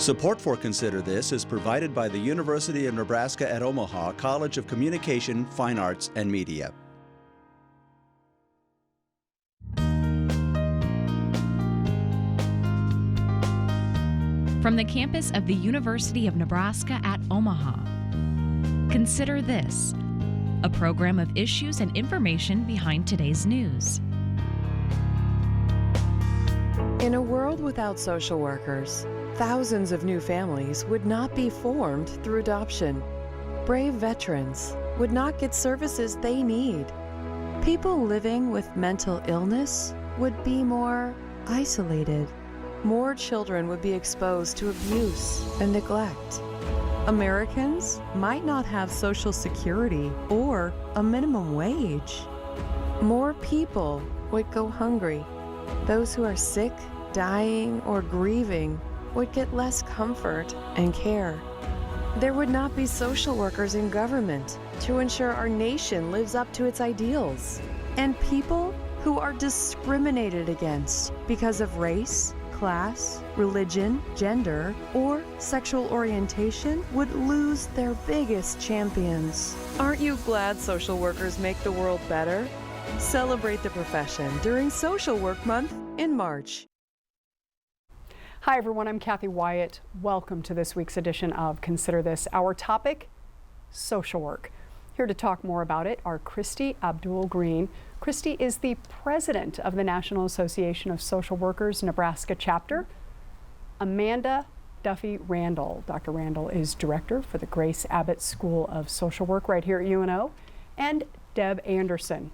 Support for Consider This is provided by the University of Nebraska at Omaha College of Communication, Fine Arts, and Media. From the campus of the University of Nebraska at Omaha, Consider This, a program of issues and information behind today's news. In a world without social workers, thousands of new families would not be formed through adoption. Brave veterans would not get services they need. People living with mental illness would be more isolated. More children would be exposed to abuse and neglect. Americans might not have Social Security or a minimum wage. More people would go hungry. Those who are sick, dying, or grieving would get less comfort and care. There would not be social workers in government to ensure our nation lives up to its ideals. And people who are discriminated against because of race, class, religion, gender, or sexual orientation would lose their biggest champions. Aren't you glad social workers make the world better? Celebrate the profession during Social Work Month in March. Hi everyone, I'm Kathy Wyatt. Welcome to this week's edition of Consider This. Our topic, social work. Here to talk more about it are Christy Abdul-Green. Christy is the president of the National Association of Social Workers Nebraska chapter. Amanda Duffy Randall. Dr. Randall is director for the Grace Abbott School of Social Work right here at UNO. And Deb Anderson.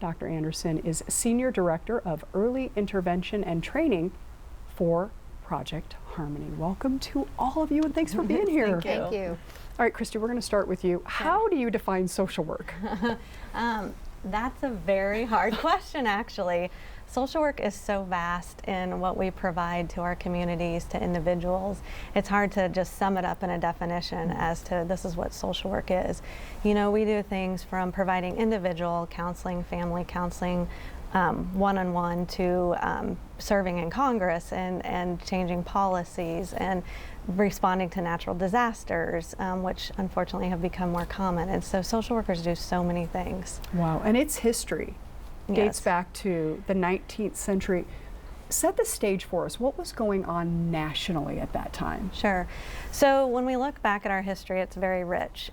Dr. Anderson is senior director of early intervention and training for Project Harmony. Welcome to all of you and thanks for being here. Thank you. All right, Christy, we're going to start with you. How do you define social work? That's a very hard question, actually. Social work is so vast in what we provide to our communities, to individuals. It's hard to just sum it up in a definition as to this is what social work is. You know, we do things from providing individual counseling, family counseling, one-on-one to serving in Congress and changing policies and responding to natural disasters, which unfortunately have become more common. And so social workers do so many things. Wow, and its history dates back to the 19th century. Set the stage for us. What was going on nationally at that time? Sure. So when we look back at our history, it's very rich.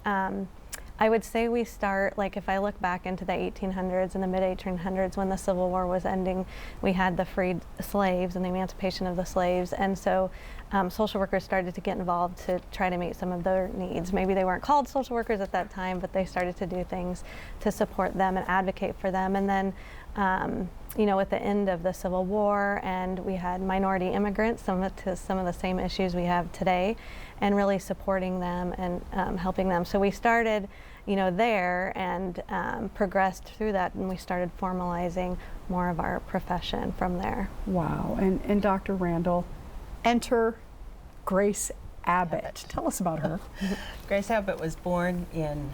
I would say we start, like if I look back into the 1800s and the mid-1800s when the Civil War was ending, we had the freed slaves and the emancipation of the slaves. And so social workers started to get involved to try to meet some of their needs. Maybe they weren't called social workers at that time, but they started to do things to support them and advocate for them. And then, you know, at the end of the Civil War, and we had minority immigrants, some of the same issues we have today, and really supporting them and helping them. So we started, you know, there and progressed through that, and we started formalizing more of our profession from there. Wow, and Dr. Randall, enter Grace Abbott. Tell us about her. Grace Abbott was born in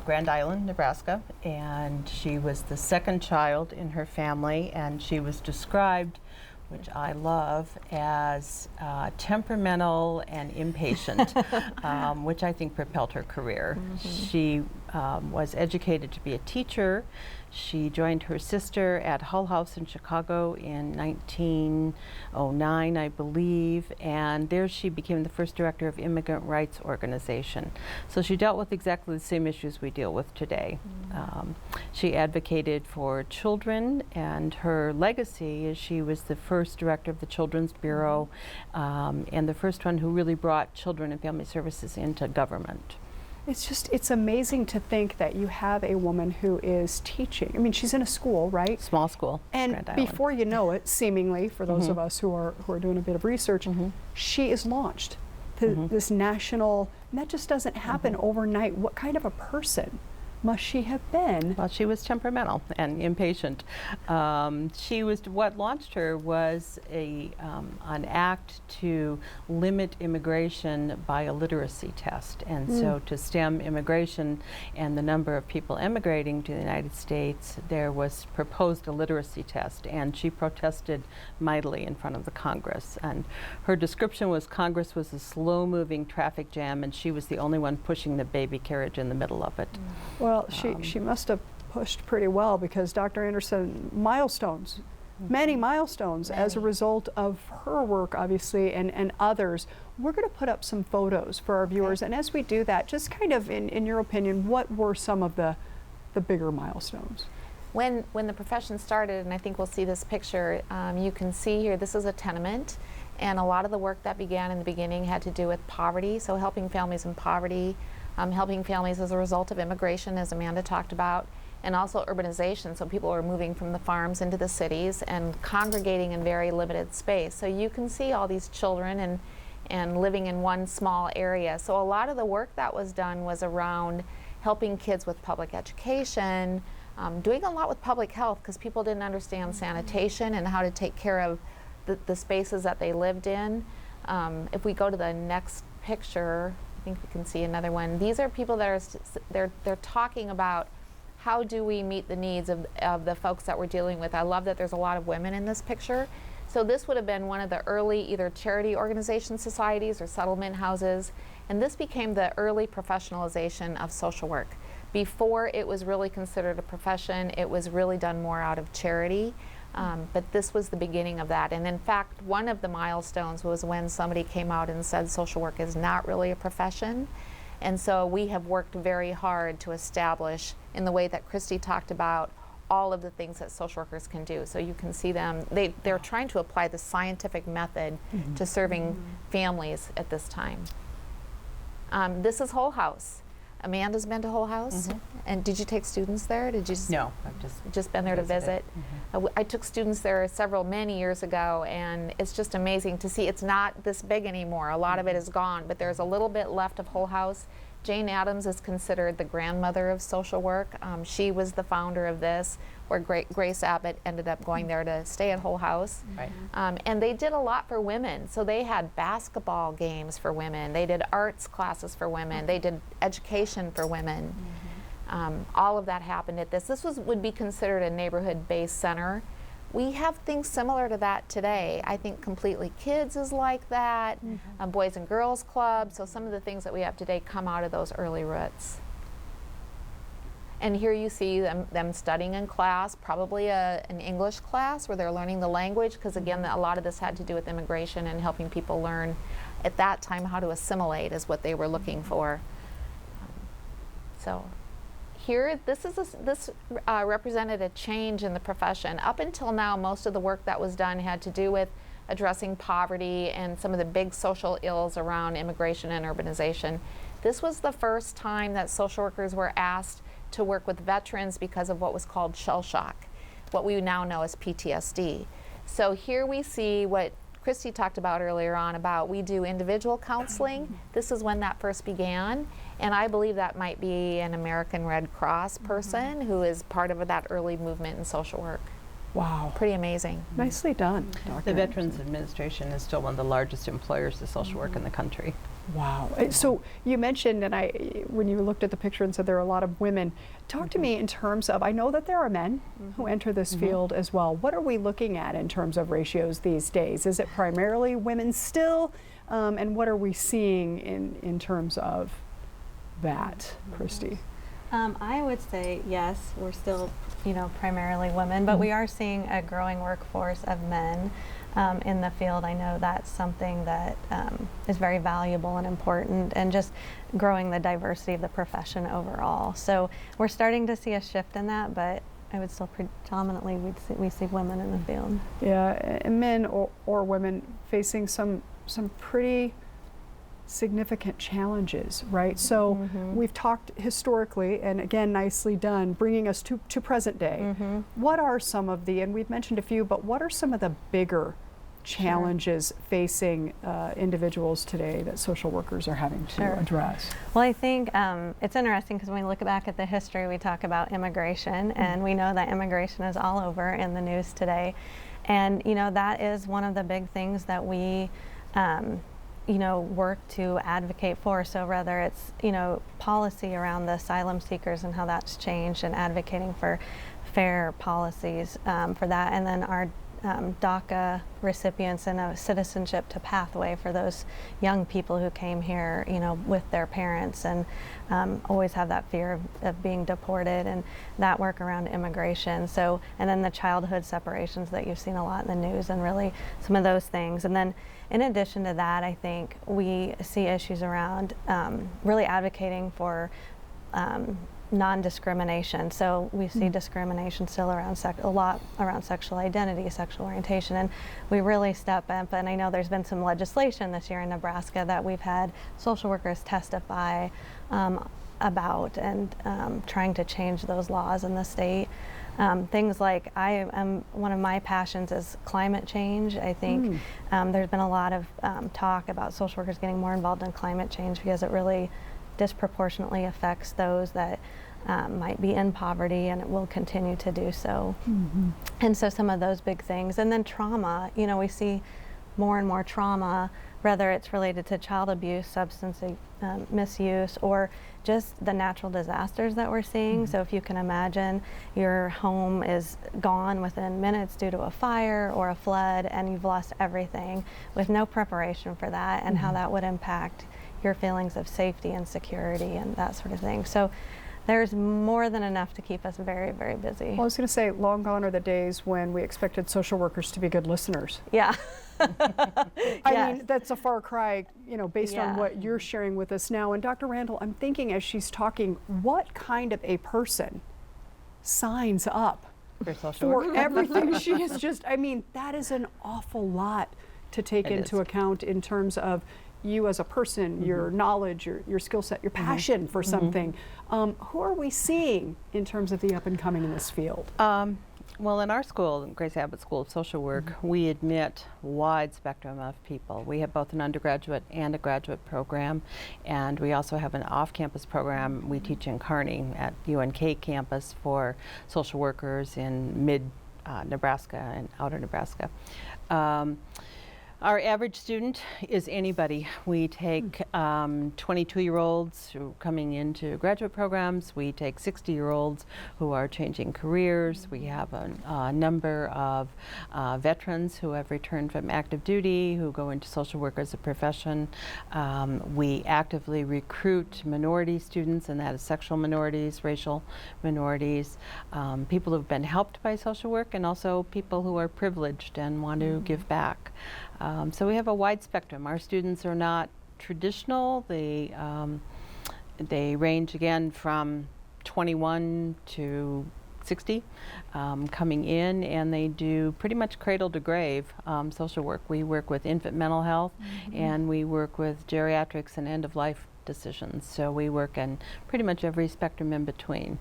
Grand Island, Nebraska, and she was the second child in her family, and she was described, which I love, as temperamental and impatient, which I think propelled her career. She was educated to be a teacher. She joined her sister at Hull House in Chicago in 1909, I believe, and there she became the first director of Immigrant Rights Organization. So she dealt with exactly the same issues we deal with today. She advocated for children, and her legacy is she was the first director of the Children's Bureau and the first one who really brought children and family services into government. It's amazing to think that you have a woman who is teaching. I mean, she's in a school, right? Small school. And before you know it, seemingly, for those of us who are doing a bit of research, she is launched to this national, and that just doesn't happen overnight. What kind of a person must she have been? Well, she was temperamental and impatient. What launched her was an act to limit immigration by a literacy test. And so to stem immigration and the number of people emigrating to the United States, there was proposed a literacy test, and she protested mightily in front of the Congress. And her description was Congress was a slow-moving traffic jam, and she was the only one pushing the baby carriage in the middle of it. Well, she must have pushed pretty well, because Dr. Anderson, milestones, many milestones as a result of her work, obviously, and others. We're going to put up some photos for our viewers, and as we do that, just kind of in your opinion, what were some of the bigger milestones? When the profession started, and I think we'll see this picture, you can see here, this is a tenement, and a lot of the work that began in the beginning had to do with poverty, so helping families in poverty, helping families as a result of immigration, as Amanda talked about, and also urbanization, so people are moving from the farms into the cities and congregating in very limited space. So you can see all these children and living in one small area. So a lot of the work that was done was around helping kids with public education, doing a lot with public health, because people didn't understand sanitation and how to take care of the spaces that they lived in. If we go to the next picture, I think we can see another one. These are people that are they're talking about how do we meet the needs of the folks that we're dealing with. I love that there's a lot of women in this picture. So this would have been one of the early either charity organization societies or settlement houses, and this became the early professionalization of social work. Before it was really considered a profession, it was really done more out of charity. But this was the beginning of that. And in fact, one of the milestones was when somebody came out and said social work is not really a profession. And so we have worked very hard to establish, in the way that Christy talked about, all of the things that social workers can do. So you can see them, they're trying to apply the scientific method to serving families at this time. This is Whole House. Amanda's been to Whole House, and did you take students there? Did you? No, I've just been there to visit. I took students there many years ago, and it's just amazing to see. It's not this big anymore. A lot of it is gone, but there's a little bit left of Whole House. Jane Addams is considered the grandmother of social work. She was the founder of this, where Grace Abbott ended up going there to stay at Whole House. Right. And they did a lot for women. So they had basketball games for women. They did arts classes for women. They did education for women. All of that happened at this. This would be considered a neighborhood-based center. We have things similar to that today. I think Completely Kids is like that, Boys and Girls Club. So some of the things that we have today come out of those early roots. And here you see them studying in class, probably an English class where they're learning the language, because again, a lot of this had to do with immigration and helping people learn at that time how to assimilate is what they were looking for. So here, this represented a change in the profession. Up until now, most of the work that was done had to do with addressing poverty and some of the big social ills around immigration and urbanization. This was the first time that social workers were asked to work with veterans because of what was called shell shock, what we now know as PTSD. So here we see what Christy talked about earlier on about we do individual counseling. This is when that first began, and I believe that might be an American Red Cross person who is part of that early movement in social work. Wow. Pretty amazing. Nicely done, Dr. The Veterans Administration is still one of the largest employers of social work in the country. Wow. So you mentioned, and when you looked at the picture and said there are a lot of women, talk to me in terms of, I know that there are men who enter this field as well. What are we looking at in terms of ratios these days? Is it primarily women still? And what are we seeing in terms of that, Christy? I would say yes, we're still, primarily women, but we are seeing a growing workforce of men in the field. I know that's something that is very valuable and important, and just growing the diversity of the profession overall. So we're starting to see a shift in that, but I would still predominantly we see women in the field. Yeah, and men or women facing some pretty significant challenges, right? So we've talked historically, and again, nicely done, bringing us to present day. What are some of and we've mentioned a few, but what are some of the bigger challenges facing individuals today that social workers are having to address? Well, I think it's interesting because when we look back at the history, we talk about immigration, and we know that immigration is all over in the news today. And, you know, that is one of the big things that we, you know, work to advocate for. So whether it's, you know, policy around the asylum seekers and how that's changed, and advocating for fair policies for that, and then our DACA recipients and a citizenship to pathway for those young people who came here, you know, with their parents and always have that fear of being deported, and that work around immigration. So, and then the childhood separations that you've seen a lot in the news, and really some of those things. And then in addition to that, I think we see issues around really advocating for non-discrimination. So we see discrimination still around a lot around sexual identity, sexual orientation, and we really step up. And I know there's been some legislation this year in Nebraska that we've had social workers testify about, and trying to change those laws in the state. Things like one of my passions is climate change. I think there's been a lot of talk about social workers getting more involved in climate change because it really disproportionately affects those that might be in poverty, and it will continue to do so. And so some of those big things. And then trauma, you know, we see more and more trauma, whether it's related to child abuse, substance misuse, or just the natural disasters that we're seeing. So if you can imagine your home is gone within minutes due to a fire or a flood, and you've lost everything with no preparation for that, and how that would impact your feelings of safety and security and that sort of thing. So there's more than enough to keep us very, very busy. Well, I was going to say, long gone are the days when we expected social workers to be good listeners. Yeah. I mean, that's a far cry, you know, based on what you're sharing with us now. And Dr. Randall, I'm thinking as she's talking, what kind of a person signs up for everything she has just, I mean, that is an awful lot to take into account in terms of you as a person, your knowledge, your skill set, your passion for something. Who are we seeing in terms of the up and coming in this field? Well, in our school, Grace Abbott School of Social Work, we admit a wide spectrum of people. We have both an undergraduate and a graduate program, and we also have an off-campus program we teach in Kearney at UNK campus for social workers in mid-Nebraska and outer Nebraska. Our average student is anybody. We take 22-year-olds who are coming into graduate programs. We take 60-year-olds who are changing careers. We have a number of veterans who have returned from active duty, who go into social work as a profession. We actively recruit minority students, and that is sexual minorities, racial minorities, people who've been helped by social work, and also people who are privileged and want to give back. So we have a wide spectrum. Our students are not traditional. They range again from 21 to 60 coming in, and they do pretty much cradle to grave social work. We work with infant mental health, and we work with geriatrics and end-of-life decisions. So we work in pretty much every spectrum in between.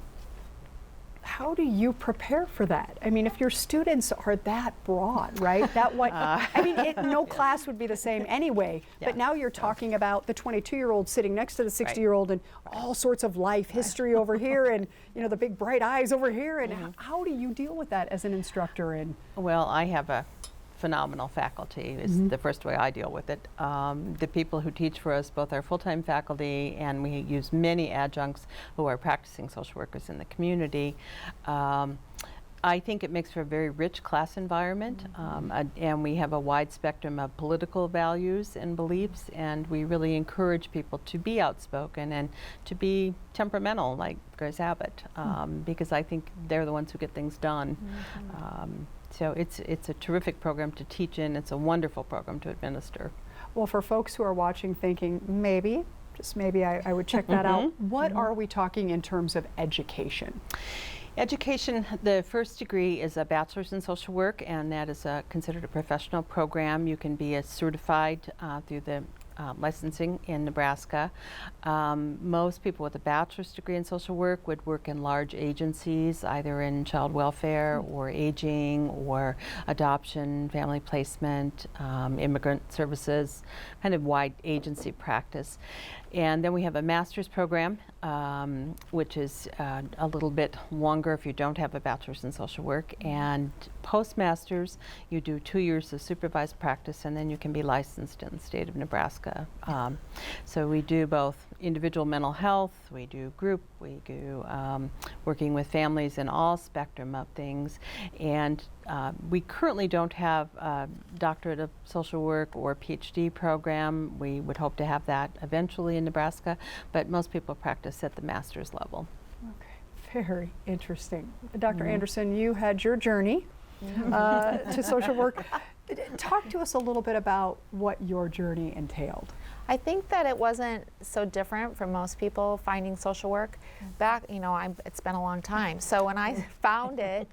How do you prepare for that? I mean, if your students are that broad, right? That way, I mean, no class would be the same anyway. But now you're talking about the 22-year-old sitting next to the 60-year-old, and all sorts of life history over here, and you know, the big bright eyes over here. And how do you deal with that as an instructor? And well, I have a phenomenal faculty is the first way I deal with it. The people who teach for us both are full-time faculty, and we use many adjuncts who are practicing social workers in the community. I think it makes for a very rich class environment, and we have a wide spectrum of political values and beliefs, and we really encourage people to be outspoken and to be temperamental like Grace Abbott, because I think they're the ones who get things done. So it's a terrific program to teach in. It's a wonderful program to administer. Well, for folks who are watching thinking, maybe, just maybe I would check that out, what are we talking in terms of education? Education, the first degree is a bachelor's in social work, and that is considered a professional program. You can be certified through the licensing in Nebraska. Most people with a bachelor's degree in social work would work in large agencies, either in child welfare or aging or adoption, family placement, immigrant services, kind of wide agency practice. And then we have a master's program, which is a little bit longer if you don't have a bachelor's in social work. And postmasters, you do 2 years of supervised practice, and then you can be licensed in the state of Nebraska. So we do both individual mental health, we do group, we do working with families in all spectrum of things. And we currently don't have a doctorate of social work or PhD program. We would hope to have that eventually in Nebraska, but most people practice at the master's level. Okay, very interesting. Dr. Anderson, you had your journey to social work. Talk to us a little bit about what your journey entailed. I think that it wasn't so different from most people finding social work. Back, it's been a long time. So when I found it,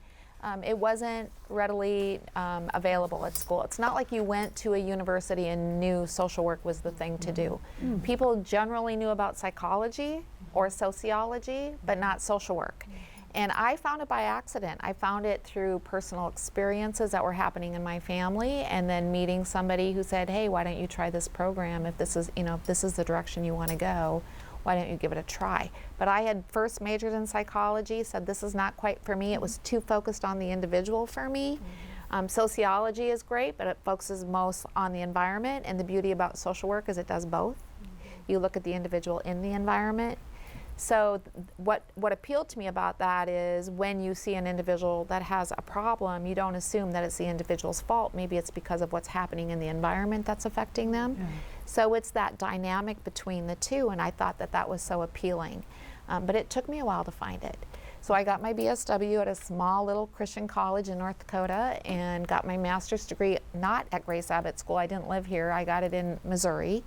it wasn't readily available at school. It's not like you went to a university and knew social work was the thing to do. People generally knew about psychology or sociology, but not social work. And I found it by accident. I found it through personal experiences that were happening in my family, and then meeting somebody who said, hey, why don't you try this program? If this is, if this is the direction you want to go, why don't you give it a try? But I had first majored in psychology, said this is not quite for me. It was too focused on the individual for me. Sociology is great, but it focuses most on the environment, and the beauty about social work is it does both. You look at the individual in the environment. So what appealed to me about that is when you see an individual that has a problem, you don't assume that it's the individual's fault. Maybe it's because of what's happening in the environment that's affecting them. So it's that dynamic between the two, and I thought that that was so appealing. But it took me a while to find it. So I got my BSW at a small little Christian college in North Dakota and got my master's degree not at Grace Abbott School. I didn't live here. I got it in Missouri.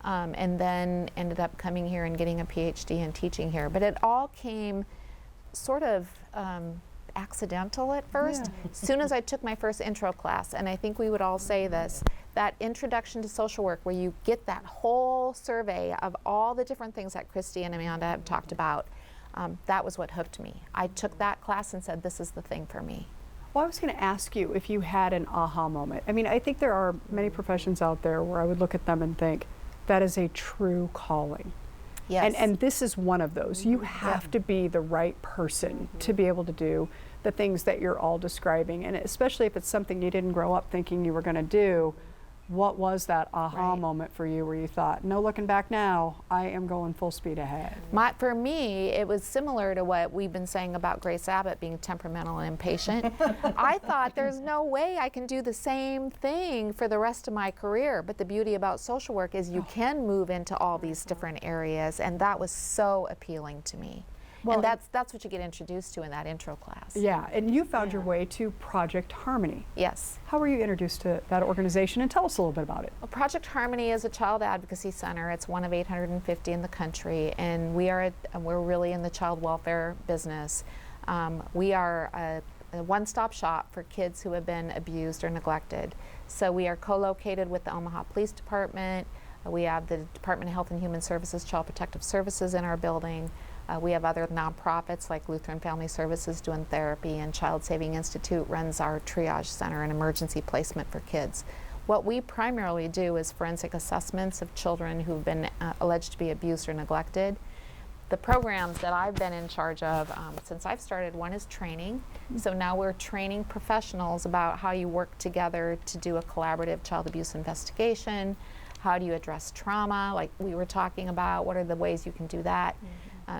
And then ended up coming here and getting a PhD and teaching here. But it all came sort of accidental at first. As soon as I took my first intro class, and I think we would all say this, that introduction to social work where you get that whole survey of all the different things that Christy and Amanda have talked about, that was what hooked me. I took that class and said, this is the thing for me. Well, I was going to ask you if you had an aha moment. I mean, I think there are many professions out there where I would look at them and think, that is a true calling. Yes. And this is one of those. You have to be the right person to be able to do the things that you're all describing. And especially if it's something you didn't grow up thinking you were going to do, what was that aha moment for you where you thought, no looking back now, I am going full speed ahead? For me, it was similar to what we've been saying about Grace Abbott being temperamental and impatient. I thought there's no way I can do the same thing for the rest of my career. But the beauty about social work is you can move into all these different areas, and that was so appealing to me. Well, and that's what you get introduced to in that intro class. Yeah, and you found your way to Project Harmony. Yes. How were you introduced to that organization, and tell us a little bit about it? Well, Project Harmony is a child advocacy center. It's one of 850 in the country, and we're really in the child welfare business. We are a one-stop shop for kids who have been abused or neglected. So we are co-located with the Omaha Police Department. We have the Department of Health and Human Services, Child Protective Services in our building. We have other nonprofits like Lutheran Family Services doing therapy, and Child Saving Institute runs our triage center and emergency placement for kids. What we primarily do is forensic assessments of children who've been alleged to be abused or neglected. The programs that I've been in charge of since I've started, one is training. So now we're training professionals about how you work together to do a collaborative child abuse investigation. How do you address trauma, like we were talking about? What are the ways you can do that?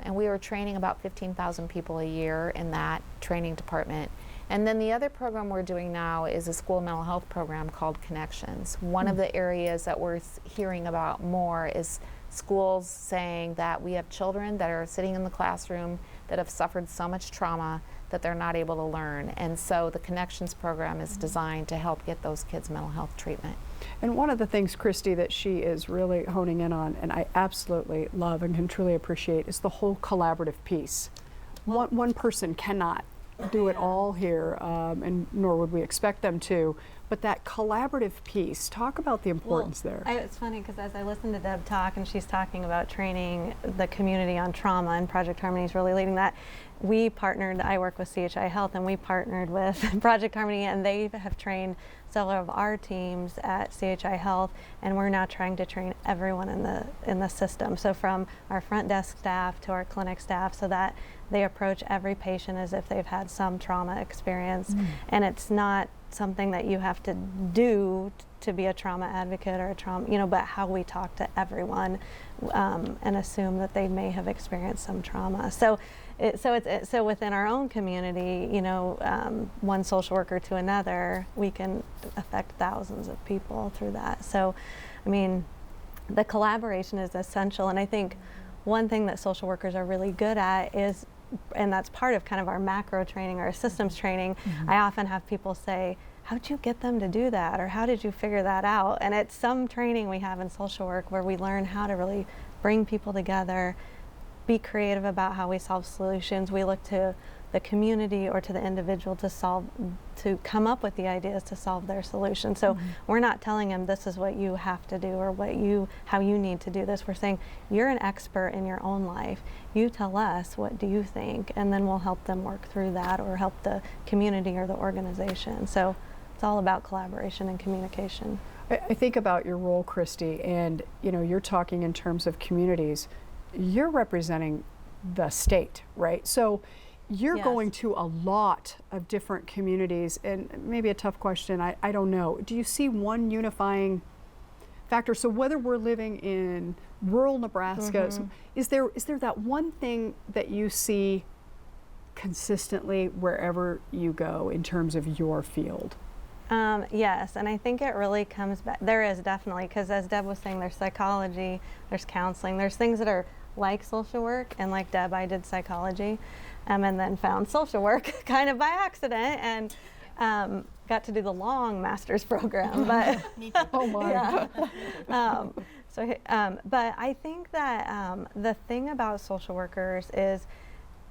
And we were training about 15,000 people a year in that training department. And then the other program we're doing now is a school mental health program called Connections. One of the areas that we're hearing about more is schools saying that we have children that are sitting in the classroom that have suffered so much trauma that they're not able to learn. And so the Connections program is designed to help get those kids mental health treatment. And one of the things, Christy, that she is really honing in on, and I absolutely love and can truly appreciate, is the whole collaborative piece. One person cannot do it all here, and nor would we expect them to, but that collaborative piece, talk about the importance there. It's funny because as I listen to Deb talk and she's talking about training the community on trauma, and Project Harmony is really leading that, we partnered, I work with CHI Health, and we partnered with Project Harmony, and they have trained several of our teams at CHI Health, and we're now trying to train everyone in the system. So from our front desk staff to our clinic staff, so that they approach every patient as if they've had some trauma experience. And it's not something that you have to do to be a trauma advocate or a trauma, but how we talk to everyone and assume that they may have experienced some trauma. So within our own community, one social worker to another, we can affect thousands of people through that. So, I mean, the collaboration is essential, and I think one thing that social workers are really good at is, and that's part of kind of our macro training, our systems training, I often have people say, how'd you get them to do that? Or how did you figure that out? And it's some training we have in social work where we learn how to really bring people together, be creative about how we solve solutions. We look to the community or to the individual to come up with the ideas to solve their solution. So we're not telling them this is what you have to do or how you need to do this. We're saying you're an expert in your own life. You tell us, what do you think? And then we'll help them work through that or help the community or the organization. So it's all about collaboration and communication. I think about your role, Christy, and you're talking in terms of communities. You're representing the state, right? So you're going to a lot of different communities, and maybe a tough question, I don't know. Do you see one unifying factor? So whether we're living in rural Nebraska, is there that one thing that you see consistently wherever you go in terms of your field? Yes, and I think it really comes back. There is definitely, because as Deb was saying, there's psychology, there's counseling, there's things that are like social work, and like Deb, I did psychology, and then found social work kind of by accident, and got to do the long master's program. But oh my! But I think that the thing about social workers is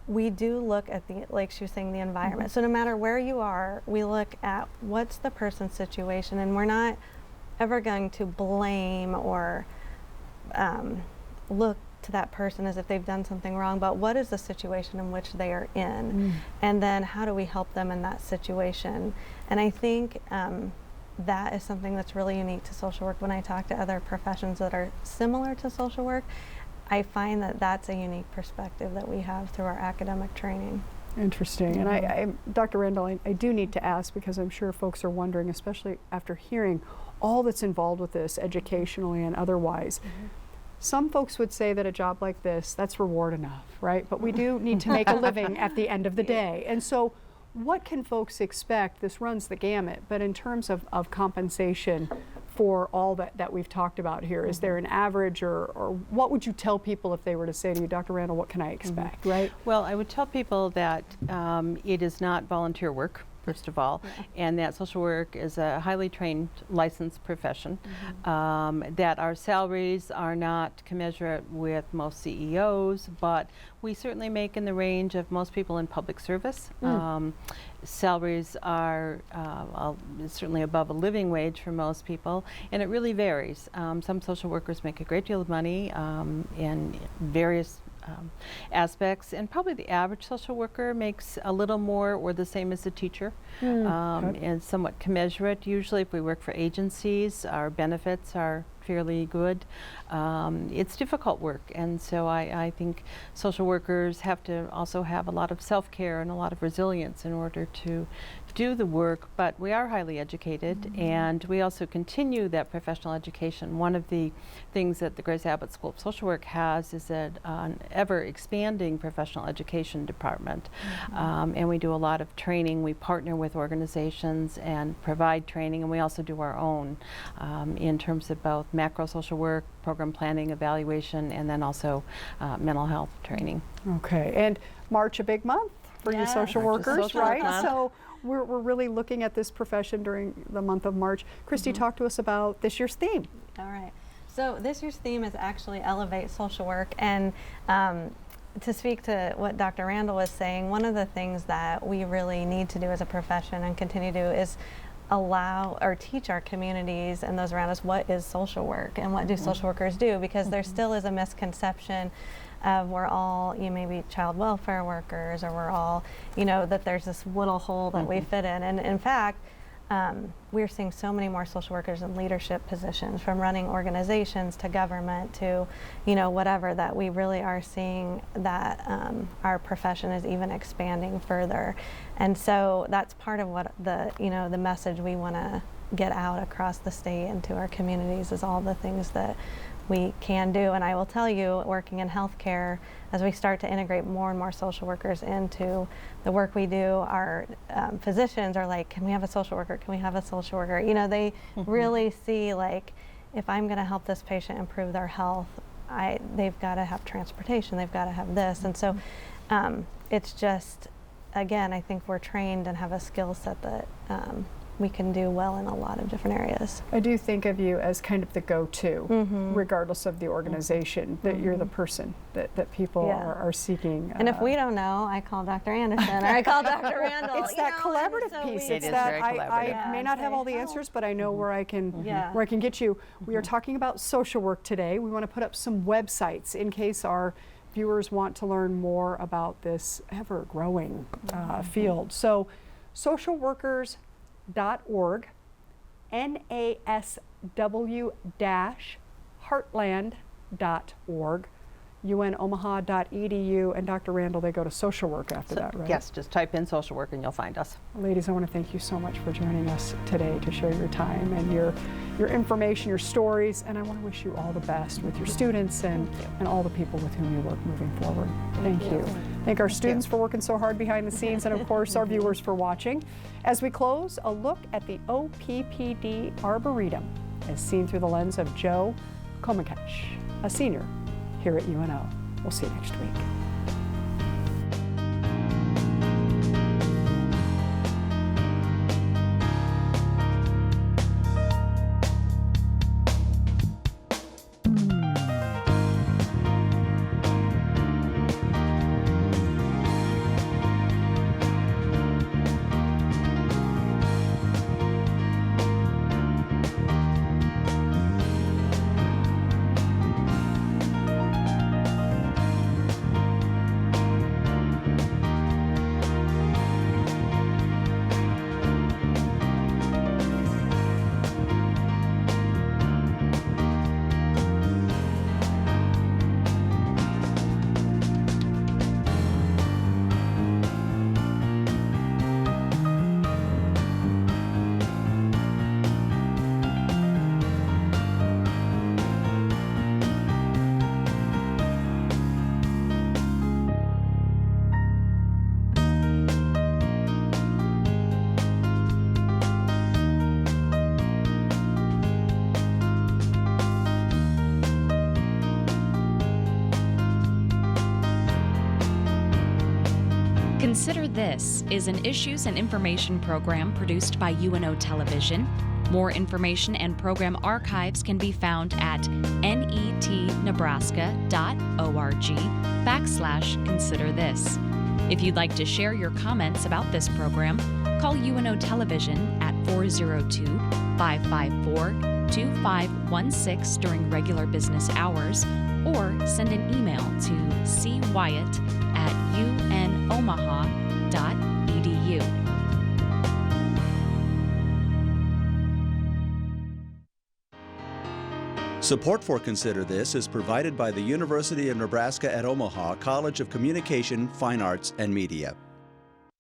we do look at like she was saying, the environment. So no matter where you are, we look at what's the person's situation, and we're not ever going to blame or look to that person as if they've done something wrong, but what is the situation in which they are in, and then how do we help them in that situation? And I think that is something that's really unique to social work. When I talk to other professions that are similar to social work, I find that that's a unique perspective that we have through our academic training. Interesting. And I Dr. Randall, I do need to ask, because I'm sure folks are wondering, especially after hearing all that's involved with this educationally and otherwise. Some folks would say that a job like this, that's reward enough, right? But we do need to make a living at the end of the day. And so what can folks expect? This runs the gamut, but in terms of compensation for all that we've talked about here, is there an average, or what would you tell people if they were to say to you, Dr. Randall, what can I expect, right? Well, I would tell people that it is not volunteer work, first of all, and that social work is a highly trained, licensed profession, that our salaries are not commensurate with most CEOs, but we certainly make in the range of most people in public service. Salaries are certainly above a living wage for most people, and it really varies. Some social workers make a great deal of money in various aspects, and probably the average social worker makes a little more or the same as a teacher, and somewhat commensurate. Usually if we work for agencies, our benefits are fairly good. It's difficult work, and so I think social workers have to also have a lot of self-care and a lot of resilience in order to do the work, but we are highly educated, and we also continue that professional education. One of the things that the Grace Abbott School of Social Work has is an ever-expanding professional education department, and we do a lot of training. We partner with organizations and provide training, and we also do our own in terms of both macro social work, program planning, evaluation, and then also mental health training. Okay, and March, a big month for you social workers, right? So we're really looking at this profession during the month of March. Christy, talk to us about this year's theme. All right. So this year's theme is actually Elevate Social Work, and to speak to what Dr. Randall was saying, one of the things that we really need to do as a profession and continue to do is allow or teach our communities and those around us what is social work and what do social workers do, because there still is a misconception of we're all, maybe child welfare workers, or we're all, that there's this little hole that we fit in. And in fact, we're seeing so many more social workers in leadership positions, from running organizations to government to, whatever, that we really are seeing that our profession is even expanding further. And so that's part of what the message we want to get out across the state and to our communities, is all the things that we can do. And I will tell you, working in healthcare, as we start to integrate more and more social workers into the work we do, our physicians are like, can we have a social worker? Can we have a social worker? They really see, like, if I'm going to help this patient improve their health, they've got to have transportation, they've got to have this. And so it's just, again, I think we're trained and have a skill set that we can do well in a lot of different areas. I do think of you as kind of the go-to, regardless of the organization, that you're the person that people are seeking. And if we don't know, I call Dr. Anderson, or I call Dr. Randall. It's that collaborative piece. It's that I may not have all the answers, but I know where I can get you. We are talking about social work today. We want to put up some websites in case our viewers want to learn more about this ever-growing field. So, socialworkers.org, NASW-heartland.org, unomaha.edu, and Dr. Randall, they go to social work after that, right? Yes, just type in social work and you'll find us. Ladies, I want to thank you so much for joining us today to share your time and your information, your stories, and I want to wish you all the best with your students and all the people with whom you work moving forward. Thank you. Thank our students for working so hard behind the scenes, and of course our viewers for watching. As we close, a look at the OPPD Arboretum as seen through the lens of Joe Komakash, a senior here at UNO. We'll see you next week. Consider This is an issues and information program produced by UNO Television. More information and program archives can be found at netnebraska.org/Consider This. If you'd like to share your comments about this program, call UNO Television at 402-554-2516 during regular business hours, or send an email to cwyatt@unomaha.edu. Support for Consider This is provided by the University of Nebraska at Omaha College of Communication, Fine Arts, and Media.